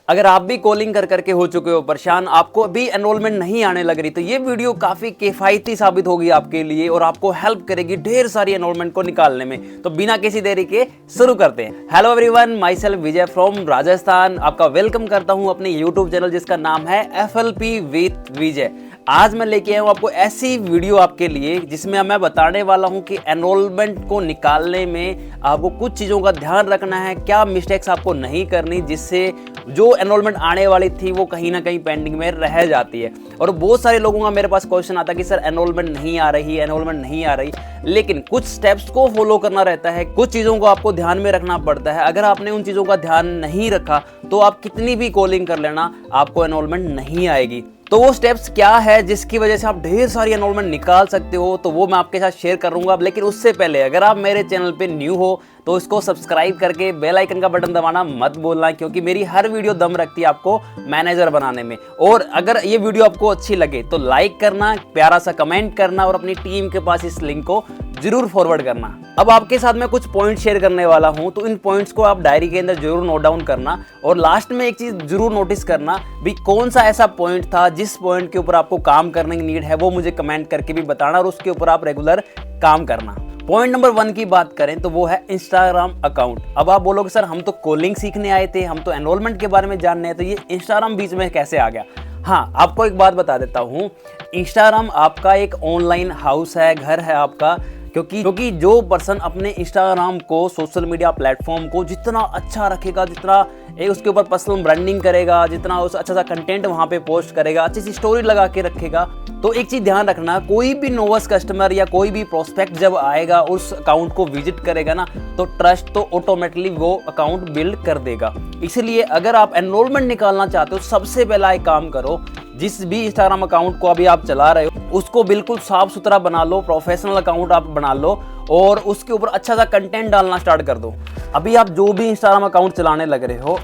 अगर आप भी कॉलिंग कर करके हो चुके हो परेशान, आपको अभी एनरोलमेंट नहीं आने लग रही, तो ये वीडियो काफ़ी किफ़ायती साबित होगी आपके लिए और आपको हेल्प करेगी ढेर सारी एनरोलमेंट को निकालने में। तो बिना किसी देरी के शुरू करते हैं। Hello everyone, my self Vijay from Rajasthan. आपका वेलकम करता हूं अपने यूट्यूब चैनल जिसका नाम है FLP विथ विजय। आज मैं लेके आया हूँ आपको ऐसी वीडियो आपके लिए जिसमें मैं बताने वाला हूँ कि एनरोलमेंट को निकालने में आपको कुछ चीज़ों का ध्यान रखना है, क्या मिस्टेक्स आपको नहीं करनी, जिससे जो एनरोलमेंट आने वाली थी वो कहीं ना कहीं पेंडिंग में रह जाती है। और बहुत सारे लोगों का मेरे पास क्वेश्चन आता है कि सर एनरोलमेंट नहीं आ रही, एनरोलमेंट नहीं आ रही, लेकिन कुछ स्टेप्स को फॉलो करना रहता है, कुछ चीज़ों को आपको ध्यान में रखना पड़ता है। अगर आपने उन चीज़ों का ध्यान नहीं रखा तो आप कितनी भी कॉलिंग कर लेना, आपको एनरोलमेंट नहीं आएगी। तो वो स्टेप्स क्या है जिसकी वजह से आप ढेर सारी एनरोलमेंट निकाल सकते हो, तो वो मैं आपके साथ शेयर करूंगा। लेकिन उससे पहले अगर आप मेरे चैनल पे न्यू हो तो इसको सब्सक्राइब करके बेल आइकन का बटन दबाना मत भूलना, क्योंकि मेरी हर वीडियो दम रखती है आपको मैनेजर बनाने में। और अगर ये वीडियो आपको अच्छी लगे तो लाइक करना, प्यारा सा कमेंट करना और अपनी टीम के पास इस लिंक को जरूर फॉरवर्ड करना। अब आपके साथ मैं कुछ पॉइंट शेयर करने वाला हूं, तो इन पॉइंट्स को आप डायरी के अंदर जरूर नोट डाउन करना। और लास्ट में एक चीज जरूर नोटिस करना भी, कौन सा ऐसा पॉइंट था जिस पॉइंट के ऊपर आपको काम करने की नीड है, वो मुझे कमेंट करके भी बताना और उसके ऊपर आप रेगुलर काम करना। पॉइंट नंबर 1 की बात करें तो वो है इंस्टाग्राम अकाउंट। अब आप बोलोगे सर हम तो कॉलिंग सीखने आए थे, हम तो एनरोलमेंट के बारे में जानने हैं, तो ये इंस्टाग्राम बीच में कैसे आ गया? हाँ, आपको एक बात बता देता हूँ, इंस्टाग्राम आपका एक ऑनलाइन हाउस है, घर है आपका। क्योंकि जो पर्सन अपने इंस्टाग्राम को, सोशल मीडिया प्लेटफॉर्म को जितना अच्छा रखेगा, जितना उसके ऊपर पर्सनल ब्रांडिंग करेगा, जितना उस अच्छा सा कंटेंट वहाँ पे पोस्ट करेगा, अच्छी सी स्टोरी लगा के रखेगा, तो एक चीज़ ध्यान रखना, कोई भी नोवस कस्टमर या कोई भी प्रोस्पेक्ट जब आएगा उस अकाउंट को विजिट करेगा ना, तो ट्रस्ट तो ऑटोमेटिकली वो अकाउंट बिल्ड कर देगा। इसलिए अगर आप एनरोलमेंट निकालना चाहते हो, सबसे पहला एक काम करो, जिस भी इंस्टाग्राम अकाउंट को अभी आप चला रहे हो उसको बिल्कुल साफ सुथरा बना लो, प्रोफेशनल अकाउंट आप बना लो और उसके ऊपर अच्छा सा कंटेंट डालना स्टार्ट कर दो। अभी आप जो भी इंस्टाग्राम अकाउंट चलाने लग रहे हो,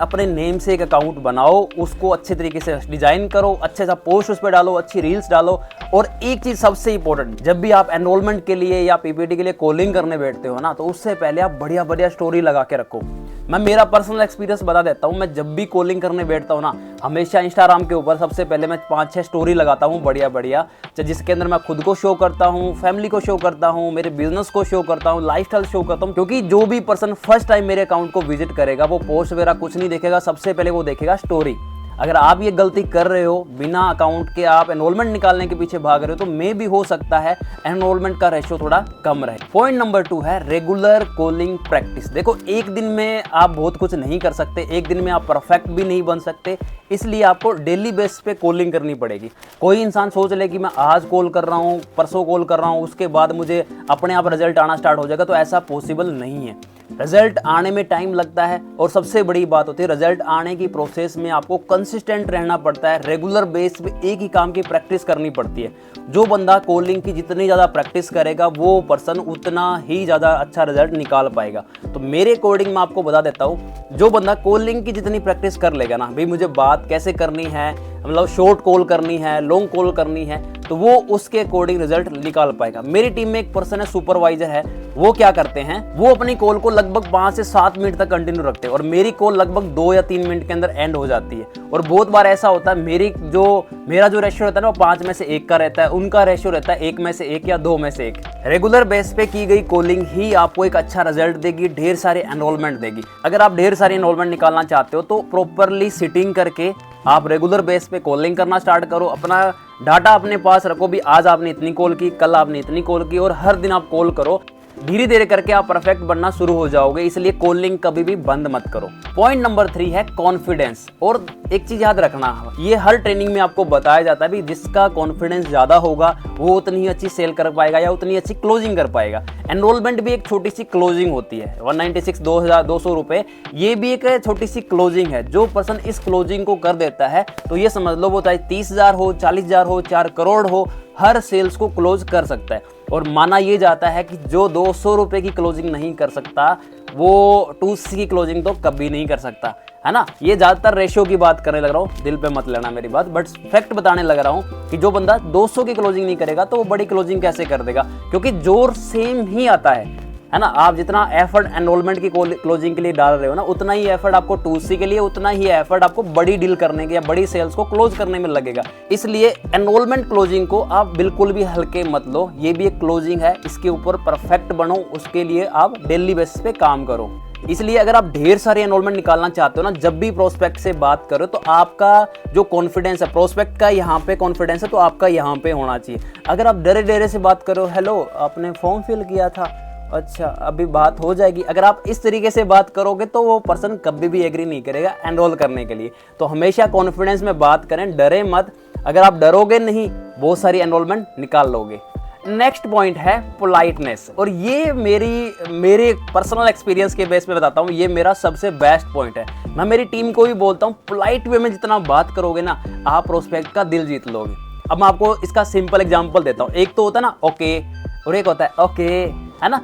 अपने नेम से एक अकाउंट बनाओ, उसको अच्छे तरीके से डिजाइन करो, अच्छे सा पोस्ट उस पर डालो, अच्छी रील्स डालो। और एक चीज सबसे इंपॉर्टेंट, जब भी आप एनरोलमेंट के लिए या PPT के लिए कॉलिंग करने बैठते हो ना, तो उससे पहले आप बढ़िया बढ़िया स्टोरी लगा के रखो। मैं मेरा पर्सनल एक्सपीरियंस बता देता हूँ, मैं जब भी कॉलिंग करने बैठता हूँ ना, हमेशा इंस्टाग्राम के ऊपर सबसे पहले मैं 5-6 स्टोरी लगाता हूँ बढ़िया बढ़िया, जिसके अंदर मैं खुद को शो करता हूँ, फैमिली को शो करता हूँ, मेरे बिजनेस को शो करता हूँ, लाइफस्टाइल शो करता हूँ। क्योंकि जो भी पर्सन फर्स्ट टाइम मेरे अकाउंट को विजिट करेगा वो पोस्ट वगैरह कुछ नहीं देखेगा, सबसे पहले वो देखेगा स्टोरी। अगर आप ये गलती कर रहे हो, बिना अकाउंट के आप एनरोलमेंट निकालने के पीछे भाग रहे हो, तो मे भी हो सकता है एनरोलमेंट का रेशियो थोड़ा कम रहे। पॉइंट नंबर 2 है रेगुलर कॉलिंग प्रैक्टिस। देखो, एक दिन में आप बहुत कुछ नहीं कर सकते, एक दिन में आप परफेक्ट भी नहीं बन सकते, इसलिए आपको डेली बेस पे कॉलिंग करनी पड़ेगी। कोई इंसान सोच ले कि मैं आज कॉल कर रहा हूँ, परसों कॉल कर रहा हूँ, उसके बाद मुझे अपने आप रिजल्ट आना स्टार्ट हो जाएगा, तो ऐसा पॉसिबल नहीं है। रिजल्ट आने में टाइम लगता है और सबसे बड़ी बात होती है, रिजल्ट आने की प्रोसेस में आपको कंसिस्टेंट रहना पड़ता है, रेगुलर बेस पे एक ही काम की प्रैक्टिस करनी पड़ती है। जो बंदा कॉलिंग की जितनी ज़्यादा प्रैक्टिस करेगा वो पर्सन उतना ही ज़्यादा अच्छा रिजल्ट निकाल पाएगा। तो मेरे अकॉर्डिंग मैं आपको बता देता हूँ, जो बंदा कॉलिंग की जितनी प्रैक्टिस कर लेगा ना, भाई मुझे बात कैसे करनी है, मतलब शॉर्ट कॉल करनी है, लॉन्ग कॉल करनी है, तो वो उसके अकॉर्डिंग रिजल्ट निकाल पाएगा। मेरी टीम में एक पर्सन है, सुपरवाइजर है, वो क्या करते हैं, वो अपनी कॉल को लगभग 5 से 7 मिनट तक कंटिन्यू रखते हैं और मेरी कॉल लगभग 2 या 3 मिनट के अंदर एंड हो जाती है। और बहुत बार ऐसा होता है, मेरा जो रेशियो रहता है ना वो 5 में से 1 का रहता है, उनका रेशियो रहता है 1 में से 1 या 2 में से 1। रेगुलर बेस पे की गई कॉलिंग ही आपको एक अच्छा रिजल्ट देगी, ढेर सारे एनरोलमेंट देगी। अगर आप ढेर सारी एनरोलमेंट निकालना चाहते हो तो प्रॉपरली सिटिंग करके आप रेगुलर बेस पे कॉलिंग करना स्टार्ट करो। अपना डाटा अपने पास रखो, भी आज आपने इतनी कॉल की, कल आपने इतनी कॉल की, और हर दिन आप कॉल करो। धीरे धीरे करके आप परफेक्ट बनना शुरू हो जाओगे, इसलिए कॉलिंग कभी भी बंद मत करो। पॉइंट नंबर 3 है कॉन्फिडेंस। और एक चीज याद रखना, ये हर ट्रेनिंग में आपको बताया जाता है भी, जिसका कॉन्फिडेंस ज्यादा होगा वो उतनी ही अच्छी सेल कर पाएगा या उतनी अच्छी क्लोजिंग कर पाएगा। एनरोलमेंट भी एक छोटी सी क्लोजिंग होती है, 196 2200 रुपए, ये भी एक छोटी सी क्लोजिंग है। जो पर्सन इस क्लोजिंग को कर देता है तो ये समझ लो वो चाहे 30,000 हो, 40,000 हो, 4 करोड़ हो, हर सेल्स को क्लोज कर सकता है। और माना ये जाता है कि जो 200 रुपए की क्लोजिंग नहीं कर सकता वो 2C की क्लोजिंग तो कभी नहीं कर सकता, है ना। ये ज्यादातर रेशियो की बात करने लग रहा हूँ, दिल पे मत लेना मेरी बात, बट फैक्ट बताने लग रहा हूँ कि जो बंदा 200 की क्लोजिंग नहीं करेगा तो वो बड़ी क्लोजिंग कैसे कर देगा, क्योंकि जोर सेम ही आता है है ना। आप जितना एफर्ट एनरोलमेंट की क्लोजिंग के लिए डाल रहे हो ना, उतना ही एफर्ट आपको 2C के लिए, उतना ही एफर्ट आपको बड़ी डील करने के या बड़ी सेल्स को क्लोज करने में लगेगा। इसलिए एनरोलमेंट क्लोजिंग को आप बिल्कुल भी हल्के मत लो, ये भी एक क्लोजिंग है, इसके ऊपर परफेक्ट बनो, उसके लिए आप डेली बेसिस पे काम करो। इसलिए अगर आप ढेर सारे एनरोलमेंट निकालना चाहते हो ना, जब भी प्रोस्पेक्ट से बात करो तो आपका जो कॉन्फिडेंस है, प्रोस्पेक्ट का यहाँ पे कॉन्फिडेंस है तो आपका यहाँ पे होना चाहिए। अगर आप डरे डरे से बात करो, हेलो आपने फॉर्म फिल किया था, अच्छा अभी बात हो जाएगी, अगर आप इस तरीके से बात करोगे तो वो पर्सन कभी भी एग्री नहीं करेगा एनरोल करने के लिए। तो हमेशा कॉन्फिडेंस में बात करें, डरे मत। अगर आप डरोगे नहीं, बहुत सारी एनरोलमेंट निकाल लोगे। नेक्स्ट पॉइंट है पोलाइटनेस, और ये मेरे पर्सनल एक्सपीरियंस के बेस पे बताता हूँ, ये मेरा सबसे बेस्ट पॉइंट है। मैं मेरी टीम को भी बोलता हूँ, पोलाइट वे में जितना बात करोगे ना, आप प्रोस्पेक्ट का दिल जीत लोगे। अब मैं आपको इसका सिंपल एग्जांपल देता हूँ। एक तो होता है ना ओके, और एक होता है ओके, है ना।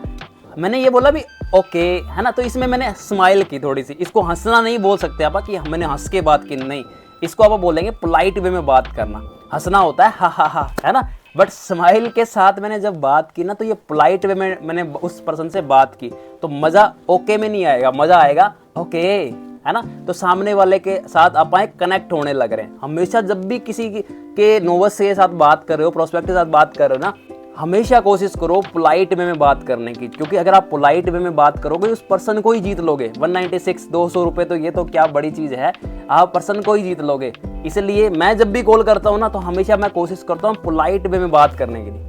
मैंने ये बोला भी ओके, है ना, तो इसमें मैंने स्माइल की थोड़ी सी। इसको हंसना नहीं बोल सकते आप कि मैंने हंस के बात की, नहीं, इसको आप बोलेंगे पोलाइट वे में बात करना। हंसना होता है हा हा हा, है ना, बट स्माइल के साथ मैंने जब बात की ना, तो ये पोलाइट वे में मैंने उस पर्सन से बात की, तो मज़ा ओके में नहीं आएगा, मज़ा आएगा ओके, है ना। तो सामने वाले के साथ आप कनेक्ट होने लग रहे हैं। हमेशा जब भी किसी के नोवस के साथ बात कर रहे हो, प्रोस्पेक्ट के साथ बात कर रहे हो ना, हमेशा कोशिश करो पोलाइट वे में बात करने की, क्योंकि अगर आप पोलाइट वे में बात करोगे उस पर्सन को ही जीत लोगे। 196 200 रुपये तो ये तो क्या बड़ी चीज़ है, आप पर्सन को ही जीत लोगे। इसलिए मैं जब भी कॉल करता हूँ ना, तो हमेशा मैं कोशिश करता हूँ पोलाइट वे में बात करने के लिए।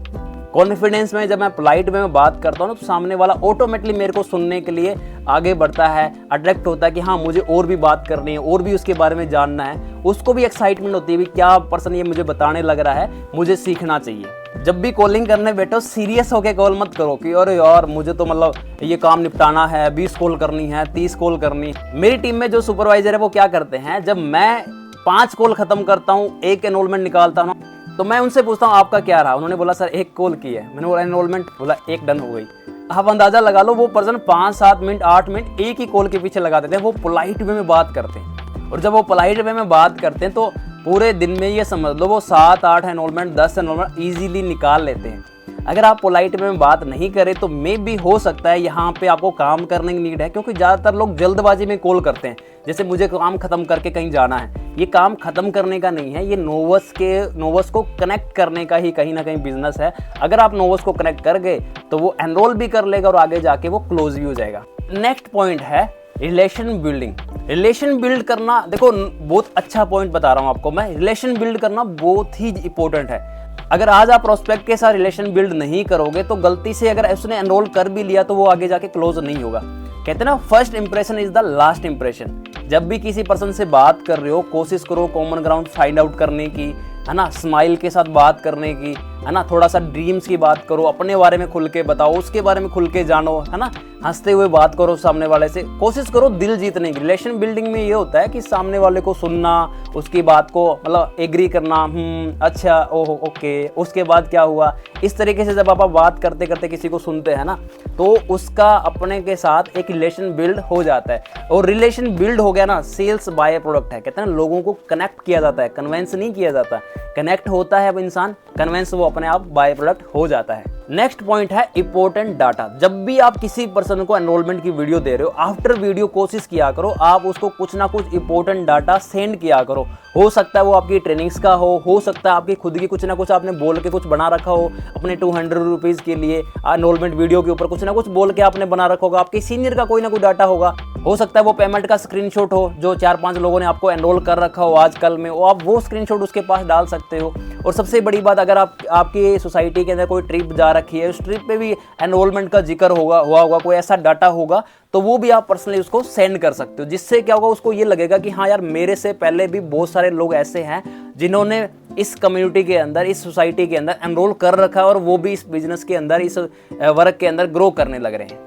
कॉन्फिडेंस में जब मैं पोलाइट वे में बात करता हूँ ना, तो सामने वाला ऑटोमेटिकली मेरे को सुनने के लिए आगे बढ़ता है, अट्रैक्ट होता है कि हाँ मुझे और भी बात करनी है, और भी उसके बारे में जानना है। उसको भी एक्साइटमेंट होती है भी क्या पर्सन ये मुझे बताने लग रहा है, मुझे सीखना चाहिए। जब भी कॉलिंग करने बैठो, सीरियस होके कॉल मत करो कि अरे यार मुझे तो मतलब ये काम निपटाना है, 20 कॉल करनी है, 30 कॉल करनी। मेरी टीम में जो सुपरवाइजर है वो क्या करते हैं, जब मैं 5 कॉल खत्म करता हूँ, 1 एनरोलमेंट निकालता हूँ, तो मैं उनसे पूछता हूँ आपका क्या रहा। उन्होंने बोला सर 1 कॉल की है। मैंने बोला एनरोलमेंट, बोला 1 डन हो गई। आप अंदाजा लगा लो, वो पर्सन 5-7 मिनट 8 मिनट एक ही कॉल के पीछे लगा देते हैं। वो पोलाइट वे में बात करते हैं, और जब वो पोलाइट वे में बात करते हैं तो पूरे दिन में ये समझ लो वो 7-8 एनरोलमेंट 10 एनरोलमेंट ईजिली निकाल लेते हैं। अगर आप पोलाइट वे में बात नहीं करें तो मे भी हो सकता है यहाँ पे आपको काम करने की नीड है, क्योंकि ज़्यादातर लोग जल्दबाजी में कॉल करते हैं। जैसे मुझे काम खत्म करके कहीं जाना है, ये काम खत्म करने का नहीं है, ये नोवस को कनेक्ट करने का ही कहीं ना कहीं बिजनेस है। अगर आप नोवस को कनेक्ट कर गए तो वो एनरोल भी कर लेगा और आगे जाके वो क्लोज भी हो जाएगा। नेक्स्ट पॉइंट है रिलेशन बिल्डिंग। रिलेशन बिल्ड करना, देखो बहुत अच्छा पॉइंट बता रहा हूँ आपको मैं, रिलेशन बिल्ड करना बहुत ही इंपॉर्टेंट है। अगर आज आप प्रोस्पेक्ट के साथ रिलेशन बिल्ड नहीं करोगे तो गलती से अगर उसने एनरोल कर भी लिया तो वो आगे जाके क्लोज नहीं होगा। कहते हैं ना first impression is the last impression. जब भी किसी पर्सन से बात कर रहे हो, कोशिश करो कॉमन ग्राउंड फाइंड आउट करने की, है ना, स्माइल के साथ बात करने की, है ना, थोड़ा सा ड्रीम्स की बात करो, अपने बारे में खुल के बताओ, उसके बारे में खुल के जानो, है ना, हंसते हुए बात करो सामने वाले से, कोशिश करो दिल जीतने की। रिलेशन बिल्डिंग में ये होता है कि सामने वाले को सुनना, उसकी बात को मतलब एग्री करना, अच्छा ओह ओके, उसके बाद क्या हुआ, इस तरीके से जब आप बात करते करते किसी को सुनते हैं ना, तो उसका अपने के साथ एक रिलेशन बिल्ड हो जाता है। और रिलेशन बिल्ड हो गया ना, सेल्स बाय प्रोडक्ट है। कहते हैं ना लोगों को कनेक्ट किया जाता है, कन्वेंस नहीं किया जाता। कनेक्ट होता है अब इंसान, कन्वेंस वो अपने आप बाय प्रोडक्ट हो जाता है। नेक्स्ट पॉइंट है इंपॉर्टेंट डाटा। जब भी आप किसी पर्सन को एनरोलमेंट की वीडियो दे रहे हो, आफ्टर वीडियो कोशिश किया करो आप उसको कुछ ना कुछ इंपॉर्टेंट डाटा सेंड किया करो। हो सकता है वो आपकी ट्रेनिंग्स का हो सकता है आपकी खुद की कुछ ना कुछ आपने बोल के कुछ बना रखा हो अपने 200 रुपीज़ के लिए, एनरोलमेंट वीडियो के ऊपर कुछ ना कुछ बोल के आपने बना रखा होगा, आपके सीनियर का कोई ना कोई डाटा होगा। हो सकता है वो पेमेंट का स्क्रीनशॉट हो जो 4-5 लोगों ने आपको एनरोल कर रखा हो आजकल में, आप वो स्क्रीनशॉट उसके पास डाल सकते हो। और सबसे बड़ी बात, अगर आपकी सोसाइटी के अंदर कोई ट्रिप जा रखी है, उस ट्रिप पे भी एनरोलमेंट का जिक्र हुआ होगा, कोई ऐसा डाटा होगा, तो वो भी आप पर्सनली उसको सेंड कर सकते हो। जिससे क्या होगा, उसको ये लगेगा कि हाँ यार मेरे से पहले भी बहुत सारे लोग ऐसे हैं जिन्होंने इस कम्युनिटी के अंदर, इस सोसाइटी के अंदर एनरोल कर रखा है और वो भी इस बिजनेस के अंदर, इस वर्क के अंदर ग्रो करने लग रहे हैं।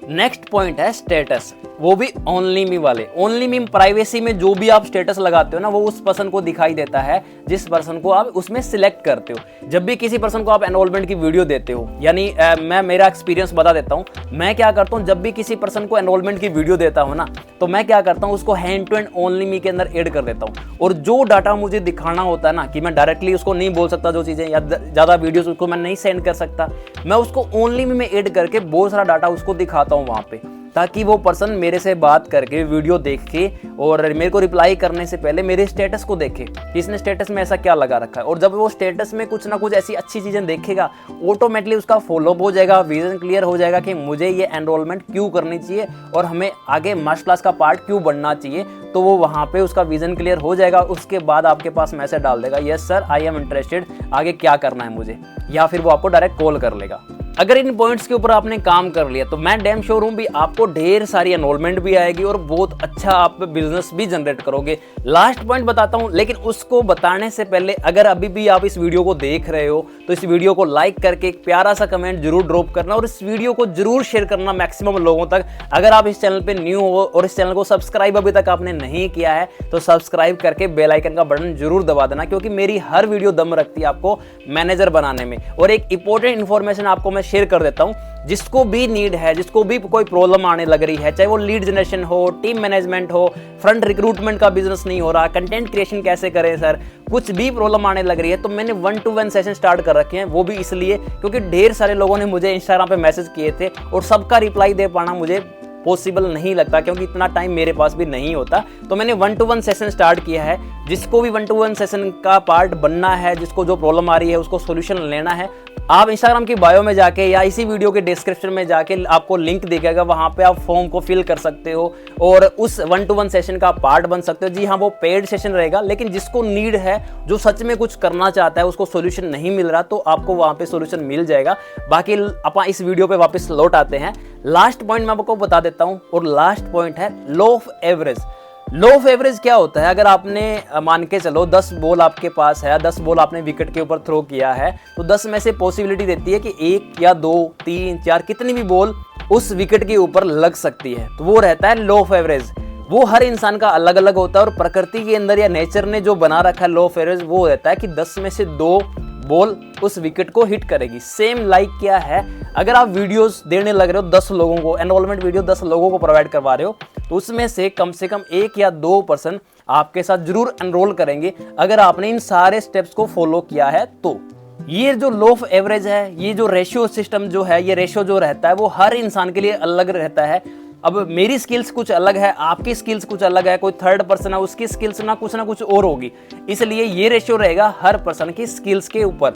नेक्स्ट पॉइंट है स्टेटस, वो भी ओनली मी वाले। ओनली मी प्राइवेसी में जो भी आप स्टेटस लगाते हो ना, वो उस पर्सन को दिखाई देता है जिस पर्सन को आप उसमें सिलेक्ट करते हो। जब भी किसी पर्सन को आप एनरोलमेंट की वीडियो देते हो, यानी मैं मेरा एक्सपीरियंस बता देता हूँ। मैं क्या करता हूँ, जब भी किसी पर्सन को एनरोलमेंट की वीडियो देता हूँ ना, तो मैं क्या करता हूँ, उसको hand to hand only me के अंदर ऐड कर देता हूँ। और जो डाटा मुझे दिखाना होता है ना, कि मैं डायरेक्टली उसको नहीं बोल सकता जो चीज़ें, या ज़्यादा वीडियोस उसको मैं नहीं सेंड कर सकता, मैं उसको ओनली में ऐड करके बहुत सारा डाटा उसको दिखाता हूँ वहाँ पे, ताकि वो पर्सन मेरे से बात करके वीडियो देख के और मेरे को रिप्लाई करने से पहले मेरे स्टेटस को देखे कि इसने स्टेटस में ऐसा क्या लगा रखा है। और जब वो स्टेटस में कुछ ना कुछ ऐसी अच्छी चीज़ें देखेगा, ऑटोमेटिकली उसका फॉलोअप हो जाएगा, विजन क्लियर हो जाएगा कि मुझे ये एनरोलमेंट क्यों करनी चाहिए और हमें आगे मार्शल क्लास का पार्ट क्यों बनना चाहिए। तो वो वहाँ पे उसका विजन क्लियर हो जाएगा। उसके बाद आपके पास मैसेज डाल देगा, yes sir I am interested, आगे क्या करना है मुझे, या फिर वो आपको डायरेक्ट कॉल कर लेगा। अगर इन पॉइंट्स के ऊपर आपने काम कर लिया तो मैं डैम श्योर हूँ भी आपको ढेर सारी एनरोलमेंट भी आएगी और बहुत अच्छा आप बिजनेस भी जनरेट करोगे। लास्ट पॉइंट बताता हूँ, लेकिन उसको बताने से पहले अगर अभी भी आप इस वीडियो को देख रहे हो तो इस वीडियो को लाइक करके एक प्यारा सा कमेंट जरूर ड्रॉप करना और इस वीडियो को जरूर शेयर करना मैक्सिमम लोगों तक। अगर आप इस चैनल पे न्यू हो और इस चैनल को सब्सक्राइब अभी तक आपने नहीं किया है तो सब्सक्राइब करके बेल आइकन का बटन जरूर दबा देना, क्योंकि मेरी हर वीडियो दम रखती है आपको मैनेजर बनाने में। और एक इंपॉर्टेंट इन्फॉर्मेशन आपको मैं शेयर कर देता हूँ, जिसको भी नीड है, जिसको भी कोई प्रॉब्लम आने लग रही है, चाहे वो लीड जनरेशन हो, टीम मैनेजमेंट हो, फ्रंट रिक्रूटमेंट का बिजनेस नहीं हो रहा, कंटेंट क्रिएशन कैसे करें सर, कुछ भी प्रॉब्लम आने लग रही है, तो मैंने 1-to-1 सेशन स्टार्ट कर रखे हैं। वो भी इसलिए क्योंकि ढेर सारे लोगों ने मुझे इंस्टाग्राम पे मैसेज किए थे और सबका रिप्लाई दे पाना मुझे पॉसिबल नहीं लगता, क्योंकि इतना टाइम मेरे पास भी नहीं होता। तो मैंने 1-to-1 सेशन स्टार्ट किया है। जिसको भी 1-to-1 सेशन का पार्ट बनना है, जिसको जो प्रॉब्लम आ रही है उसको सोल्यूशन लेना है, आप इंस्टाग्राम की बायो में जाके या इसी वीडियो के डिस्क्रिप्शन में जाके आपको लिंक दिखेगा, वहां पे आप फॉर्म को फिल कर सकते हो और उस 1-to-1 सेशन का पार्ट बन सकते हो। जी हाँ, वो पेड सेशन रहेगा, लेकिन जिसको नीड है, जो सच में कुछ करना चाहता है, उसको सोल्यूशन नहीं मिल रहा, तो आपको वहां पे सोल्यूशन मिल जाएगा। बाकी अपन इस वीडियो पे वापस लौट आते हैं। लास्ट पॉइंट मैं आपको बता देता हूं, और लास्ट पॉइंट है law of average. Law of average क्या होता है? अगर आपने मान के चलो 10 बॉल आपके पास है, 10 बॉल आपने विकेट के ऊपर थ्रो किया है, तो 10 में से पॉसिबिलिटी देती है कि 1 या 2, 3, 4 कितनी भी बॉल उस विकेट के ऊपर लग सकती है, तो वो रहता है लो ऑफ एवरेज। वो हर इंसान का अलग अलग होता है और प्रकृति के अंदर या नेचर ने जो बना रखा है लो ऑफ एवरेज, वो रहता है कि 10 में से 2 बॉल उस विकेट को हिट करेगी। सेम लाइक क्या है, अगर आप वीडियोस देने लग रहे हो 10 लोगों को, एनरोलमेंट वीडियो 10 लोगों को प्रोवाइड करवा रहे हो, तो उसमें से कम 1 या 2 पर्सन आपके साथ जरूर एनरोल करेंगे अगर आपने इन सारे स्टेप्स को फॉलो किया है। तो ये जो लो ऑफ एवरेज है, ये जो रेशियो सिस्टम जो है, ये रेशियो जो रहता है वो हर इंसान के लिए अलग रहता है। अब मेरी स्किल्स कुछ अलग है, आपकी स्किल्स कुछ अलग है, कोई थर्ड पर्सन है उसकी स्किल्स ना कुछ और होगी, इसलिए ये रेशियो रहेगा हर पर्सन की स्किल्स के ऊपर।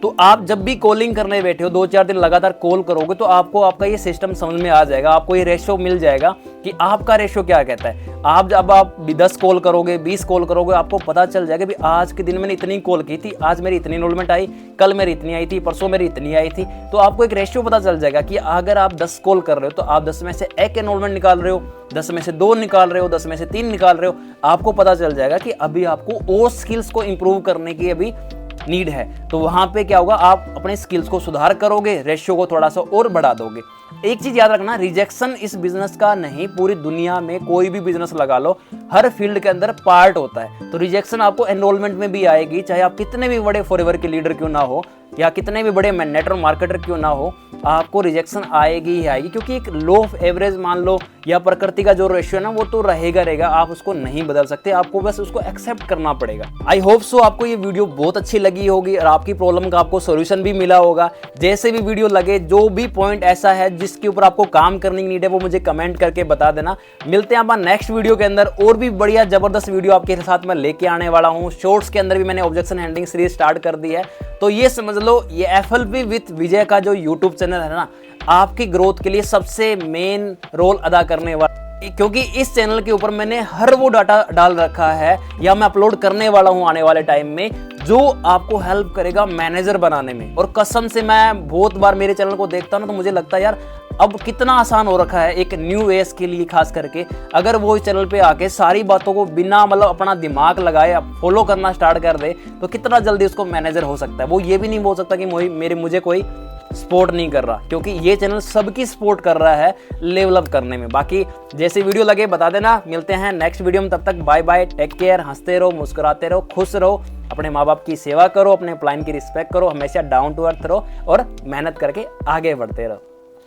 तो आप जब भी कॉलिंग करने बैठे हो, 2-4 दिन लगातार कॉल करोगे तो आपको आपका ये सिस्टम समझ में आ जाएगा, आपको ये रेशियो मिल जाएगा कि आपका रेशियो क्या कहता है। आप जब आप 10 कॉल करोगे, 20 कॉल करोगे, आपको पता चल जाएगा भी आज के दिन मैंने इतनी कॉल की थी, आज मेरी इतनी एनरोलमेंट आई, कल मेरी इतनी आई थी, परसों मेरी इतनी आई थी। तो आपको एक रेशियो पता चल जाएगा कि अगर आप 10 कॉल कर रहे हो तो आप 10 में से 1 एनरोलमेंट निकाल रहे हो, 10 में से 2 निकाल रहे हो, 10 में से 3 निकाल रहे हो। आपको पता चल जाएगा कि अभी आपको और स्किल्स को इंप्रूव करने की अभी नीड है। तो वहां पे क्या होगा, आप अपने स्किल्स को सुधार करोगे, रेशियो को थोड़ा सा और बढ़ा दोगे। एक चीज याद रखना, रिजेक्शन इस बिजनेस का नहीं, पूरी दुनिया में कोई भी बिजनेस लगा लो, हर फील्ड के अंदर पार्ट होता है। तो रिजेक्शन आपको एनरोलमेंट में भी आएगी, चाहे आप कितने भी बड़े फॉरएवर के लीडर क्यों ना हो या कितने भी बड़े नेटवर्क मार्केटर क्यों ना हो, आपको रिजेक्शन आएगी ही आएगी, क्योंकि एक लो ऑफ एवरेज मान लो या प्रकृति का जो रेशियो है ना, वो तो रहेगा, आप उसको नहीं बदल सकते, आपको बस उसको एक्सेप्ट करना पड़ेगा। आई होप सो आपको ये वीडियो बहुत अच्छी लगी होगी और आपकी प्रॉब्लम का आपको सोल्यूशन भी मिला होगा। जैसे भी वीडियो लगे, जो भी पॉइंट ऐसा है जिसके ऊपर आपको काम करने की नीड है, वो मुझे कमेंट करके बता देना। मिलते हैं अपन नेक्स्ट वीडियो के अंदर, और भी बढ़िया जबरदस्त वीडियो आपके साथ मैं लेके आने वाला हूँ। शॉर्ट्स के अंदर भी मैंने ऑब्जेक्शन हैंडलिंग सीरीज स्टार्ट कर दी है, तो ये समझ लो ये FLP विद विजय का जो यूट्यूब चैनल है ना, आपकी ग्रोथ के लिए सबसे मेन रोल अदा करने वाला, क्योंकि इस चैनल के ऊपर मैंने हर वो डाटा डाल रखा है या मैं अपलोड करने वाला हूं आने वाले टाइम में, जो आपको हेल्प करेगा मैनेजर बनाने में। और कसम से मैं बहुत बार मेरे चैनल को देखता हूं ना, तो मुझे लगता है यार अब कितना आसान हो रखा है एक न्यू एज के लिए, खास करके अगर वो इस चैनल पे आके सारी बातों को बिना मतलब अपना दिमाग लगाए फॉलो करना स्टार्ट कर दे, तो कितना जल्दी उसको मैनेजर हो सकता है। वो ये भी नहीं बोल सकता कि मुझे कोई सपोर्ट नहीं कर रहा, क्योंकि ये चैनल सबकी सपोर्ट कर रहा है लेवल अप करने में। बाकी जैसे वीडियो लगे बता देना। मिलते हैं नेक्स्ट वीडियो में, तब तक बाय बाय, टेक केयर, हंसते रहो, मुस्कुराते रहो, खुश रहो, अपने माँ बाप की सेवा करो, अपने प्लान की रिस्पेक्ट करो, हमेशा डाउन टू अर्थ रहो और मेहनत करके आगे बढ़ते रहो।